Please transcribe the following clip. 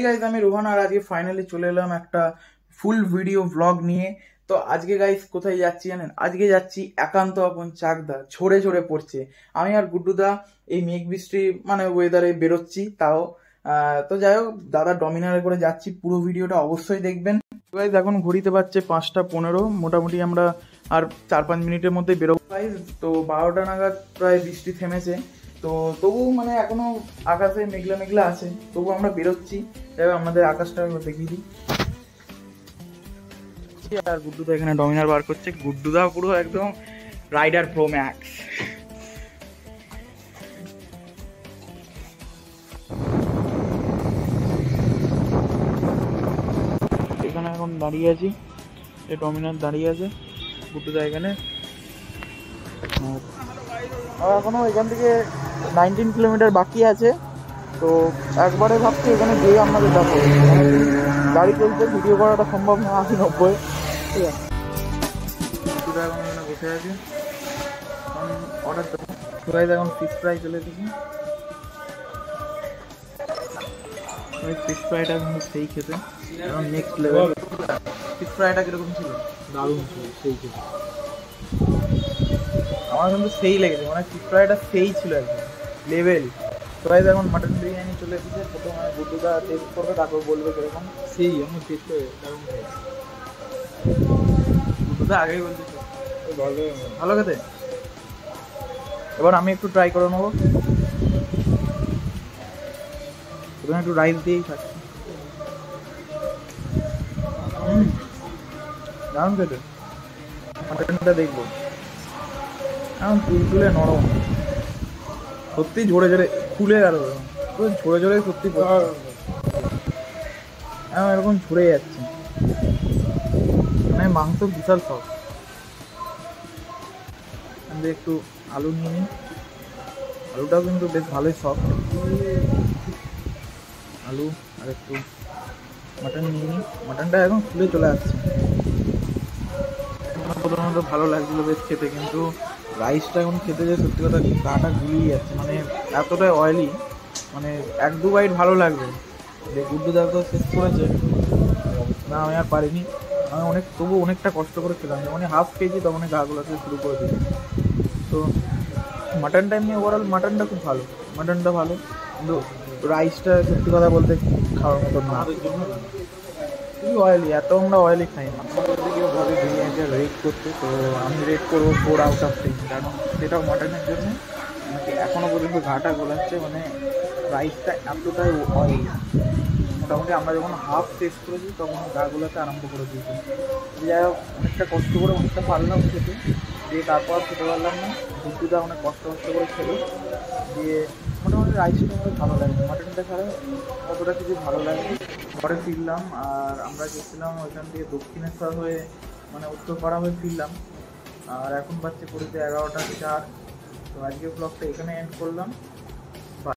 Guys আমি রোহান আর আজকে finally চলে এলাম একটা ফুল ভিডিও ব্লগ নিয়ে। তো আজকে গাইজ কোথায় যাচ্ছি জানেন? আজকে যাচ্ছি একান্ত আপন চাকদা, ঝরে ঝরে পড়ছে। আমি আর গুড্ডুদা এই মেঘ বৃষ্টি মানে ওয়েদারে বেরোচ্ছি তাও। তো যাই হোক, দাদা ডমিনারে করে যাচ্ছি, পুরো ভিডিওটা অবশ্যই দেখবেন। গাইজ এখন ঘড়িতে পাচ্ছে 5:15, মোটামুটি আমরা আর 4-5 মিনিটের মধ্যে বেরোবো গাইজ। তো 12টা নাগাদ প্রায় বৃষ্টি থেমেছে, তো তবু মানে এখনো আকাশে মেঘলা মেঘলা আছে, তবু আমরা বেরোচ্ছি। যাই হোক, আমাদের আকাশটা দেখিয়ে দিই। আর গুড্ডুদা এখানে ডমিনার বার করছে। গুড্ডুদা পুরো একদম রাইডার প্রো ম্যাক্স। এখানে এখন দাঁড়িয়ে আছি, এই ডমিনার দাঁড়িয়ে আছে, গুড্ডুদা এখানে। আর এখনো এখান থেকে 19 কিলোমিটার বাকি আছে। তো একবারে ভাবছি এখানে গিয়ে আপনাদের দেখো, গাড়ি চলছে, ভিডিও করাটা সম্ভব না 80-90। ঠিক আছে, এখন এখানে বসে আছে, অর্ডার দেবো। গাইস এখন ফিশ ফ্রাই চলে এসেছি। ফিশ ফ্রাইটা কিন্তু সেই খেতে এখন নেক্সট লেভেল। ফিশ ফ্রাইটা কিরকম ছিল? দারুণ ছিল, সেই খেতে আমার কিন্তু সেই লেগেছে, মানে ফিশ ফ্রাইটা সেই ছিল একদম লেভেল। তো গাইস এখন মাটন বিরিয়ানি চলে এসেছে। প্রথমে গুড্ডুদা টেস্ট করবে, তারপর বলবে কিরকম। সেই আমার টেস্ট করে দারুণ খেয়েছে। গুড্ডুদা আগেই বলছে ভালো ভালো খেতে। এবার আমি একটু ট্রাই করে নেবো। এখানে একটু রাইস দিয়েই খাচ্ছি। দারুণ খেতে। মাটনটা দেখবো, এখন তুলতুলে নরম, সত্যি ঝরে ঝরে খুলে গেল, পুরো ঝরে ঝরে সত্যি এখন এরকম ঝরে যাচ্ছে, মানে মাংস বিশাল সব। একটু আলু নিয়ে নিই, আলুটাও কিন্তু বেশ ভালোই সফট। আলু আর একটু মাটন নিয়ে নিই, মাটনটা এখন খুলে চলে আসছে। প্রথমত ভালো লাগছিলো বেশ খেতে, কিন্তু রাইসটা এখন খেতে যে সত্যি কথা গাটা গুলিয়ে যাচ্ছে, মানে এতটাই অয়েলি। মানে 1-2 বাইট ভালো লাগবে, যে গুড্ডুদা তো শেষ করেছে না, আমি আর পারিনি। আমি তবু অনেকটা কষ্ট করে খেলাম, যখন হাফ খেয়েছি তখন গা গোলাতে শুরু করে দিই। তো মাটনটা এমনি ওভারঅল মাটনটা খুব ভালো, মাটনটা ভালো, কিন্তু রাইসটা সত্যি কথা বলতে খাওয়ার মতো না, খুবই অয়েলি, এত আমরা অয়েলি খাই না। কেউ ভাবে বিরিয়ানিটা রেট করতে, তো আমি রেট করবো 4 আউট অফ 10, কারণ সেটাও মাটনের জন্য আমাকে এখনও পর্যন্ত ঘাটা গোলাচ্ছে, মানে রাইসটা এতটাই অয়েলি। মোটামুটি আমরা যখন হাফ টেস্ট করেছি তখন গা গোলাতে আরম্ভ করে দিয়েছি। যাই হোক, অনেকটা কষ্ট করে অনেকটা পারলাম খেতে, দিয়ে তারপর খেতে পারলাম না। গুড্ডুদা অনেক কষ্ট করে খেলো, দিয়ে মোটামুটি রাইসটা আমাদের ভালো লাগে, মাটনটা ছাড়া অতটা কিছু ভালো লাগে। ঘরে ফিরলাম, আর আমরা গেছিলাম ওইখান থেকে দক্ষিণেশ্বর হয়ে, মানে উত্তরপাড়া হয়ে ফিরলাম। আর এখন বাচ্চা পড়েছে 11টা 4। তো আজকের ব্লগটা এখানে এন্ড করলাম।